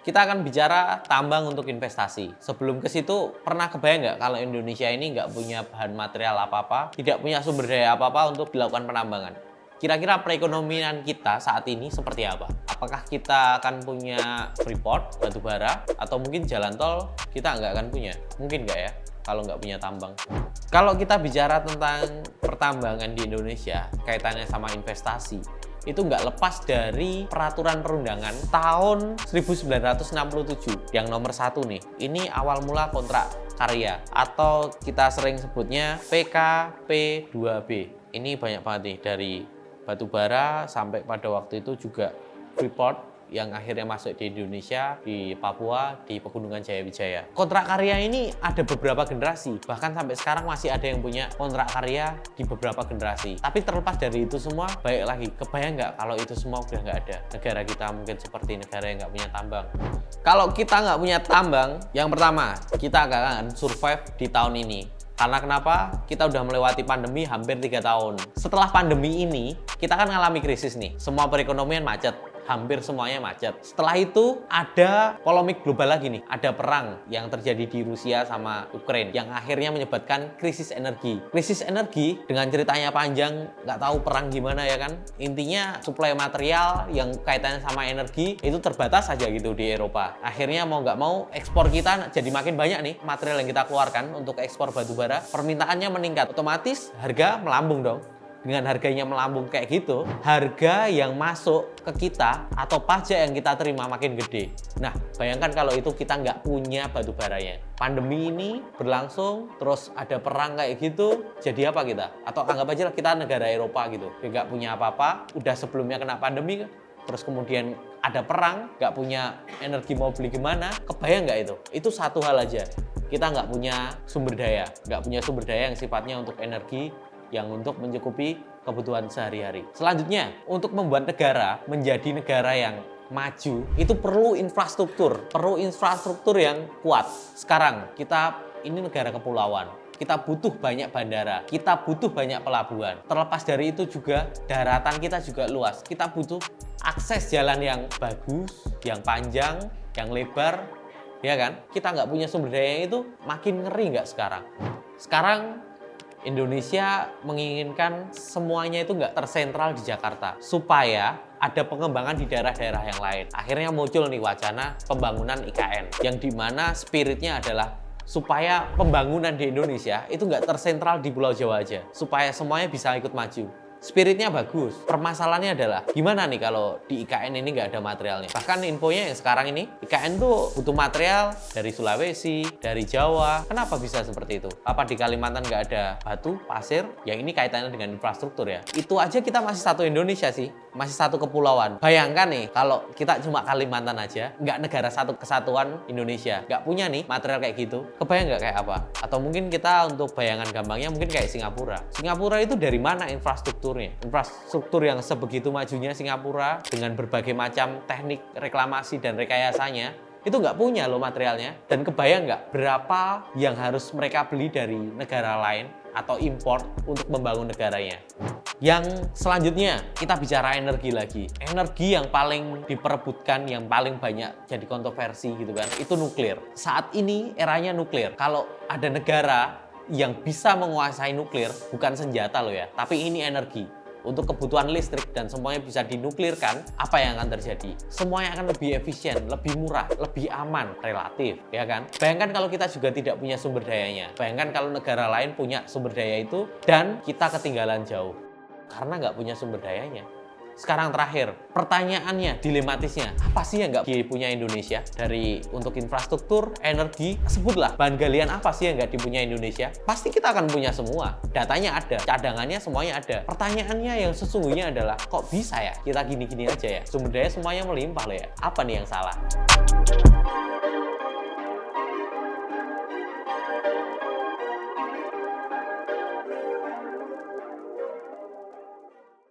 Kita akan bicara tambang untuk investasi. Sebelum ke situ, pernah kebayang nggak kalau Indonesia ini nggak punya bahan material apa-apa, tidak punya sumber daya apa-apa untuk dilakukan penambangan? Kira-kira perekonomian kita saat ini seperti apa? Apakah kita akan punya freeport, batu bara, atau mungkin jalan tol kita nggak akan punya? Mungkin nggak ya, kalau nggak punya tambang. Kalau kita bicara tentang pertambangan di Indonesia, kaitannya sama investasi, itu nggak lepas dari peraturan perundangan tahun 1967 yang nomor 1 nih. Ini awal mula kontrak karya atau kita sering sebutnya PKP2B. Ini banyak banget nih, dari batu bara sampai pada waktu itu juga freeport yang akhirnya masuk di Indonesia, di Papua, di Pegunungan Jaya-Wijaya. Kontrak karya ini ada beberapa generasi, bahkan sampai sekarang masih ada yang punya kontrak karya di beberapa generasi. Tapi terlepas dari itu semua, baik lagi, kebayang nggak kalau itu semua udah nggak ada? Negara kita mungkin seperti negara yang nggak punya tambang. Kalau kita nggak punya tambang, yang pertama, kita nggak akan survive di tahun ini. Karena kenapa? Kita udah melewati pandemi hampir 3 tahun. Setelah pandemi ini, kita kan ngalami krisis nih. Semua perekonomian macet. Hampir semuanya macet. Setelah itu ada polemik global lagi nih. Ada perang yang terjadi di Rusia sama Ukraina yang akhirnya menyebabkan krisis energi. Krisis energi dengan ceritanya panjang, nggak tahu perang gimana ya kan. Intinya suplai material yang kaitannya sama energi itu terbatas aja gitu di Eropa. Akhirnya mau nggak mau ekspor kita jadi makin banyak nih material yang kita keluarkan untuk ekspor batu bara. Permintaannya meningkat. Otomatis harga melambung dong. Dengan harganya melambung kayak gitu, harga yang masuk ke kita atau pajak yang kita terima makin gede. Nah, bayangkan kalau itu kita nggak punya batu baranya. Pandemi ini berlangsung, terus ada perang kayak gitu, jadi apa kita? Atau anggap aja lah kita negara Eropa gitu, nggak punya apa-apa, udah sebelumnya kena pandemi, terus kemudian ada perang, nggak punya energi mau beli gimana, kebayang nggak itu? Itu satu hal aja, kita nggak punya sumber daya, yang sifatnya untuk energi, yang untuk mencukupi kebutuhan sehari-hari. Selanjutnya, untuk membuat negara menjadi negara yang maju, itu perlu infrastruktur yang kuat. Sekarang, kita ini negara kepulauan. Kita butuh banyak bandara, kita butuh banyak pelabuhan. Terlepas dari itu juga, daratan kita juga luas. Kita butuh akses jalan yang bagus, yang panjang, yang lebar, ya kan? Kita nggak punya sumber daya itu, makin ngeri nggak sekarang? Sekarang, Indonesia menginginkan semuanya itu nggak tersentral di Jakarta supaya ada pengembangan di daerah-daerah yang lain. Akhirnya muncul nih wacana pembangunan IKN yang dimana spiritnya adalah supaya pembangunan di Indonesia itu nggak tersentral di Pulau Jawa aja, supaya semuanya bisa ikut maju. Spiritnya bagus. Permasalahannya adalah gimana nih kalau di IKN ini nggak ada materialnya. Bahkan infonya yang sekarang ini IKN tuh butuh material dari Sulawesi, dari Jawa. Kenapa bisa seperti itu? Apa di Kalimantan nggak ada batu, pasir? Yang ini kaitannya dengan infrastruktur ya. Itu aja kita masih satu Indonesia sih, masih satu kepulauan. Bayangkan nih kalau kita cuma Kalimantan aja, nggak negara satu kesatuan Indonesia, nggak punya nih material kayak gitu. Kebayang nggak kayak apa? Atau mungkin kita untuk bayangan gampangnya mungkin kayak Singapura. Singapura itu dari mana infrastruktur? Infrastruktur yang sebegitu majunya Singapura dengan berbagai macam teknik reklamasi dan rekayasanya itu nggak punya loh materialnya. Dan kebayang nggak berapa yang harus mereka beli dari negara lain atau import untuk membangun negaranya. Yang selanjutnya kita bicara energi lagi. Energi yang paling diperebutkan, yang paling banyak jadi kontroversi gitu kan, itu nuklir. Saat ini eranya nuklir. Kalau ada negara yang bisa menguasai nuklir, bukan senjata loh ya, tapi ini energi untuk kebutuhan listrik dan semuanya bisa dinuklirkan, apa yang akan terjadi? Semuanya akan lebih efisien, lebih murah, lebih aman relatif, ya kan? Bayangkan kalau kita juga tidak punya sumber dayanya. Bayangkan kalau negara lain punya sumber daya itu dan kita ketinggalan jauh karena nggak punya sumber dayanya. Sekarang terakhir, pertanyaannya, dilematisnya, apa sih yang nggak dipunya Indonesia? Dari untuk infrastruktur, energi, sebutlah bahan galian apa sih yang nggak dipunya Indonesia? Pasti kita akan punya semua, datanya ada, cadangannya semuanya ada. Pertanyaannya yang sesungguhnya adalah, kok bisa ya kita gini-gini aja ya? Sumber daya semuanya melimpah loh ya, apa nih yang salah?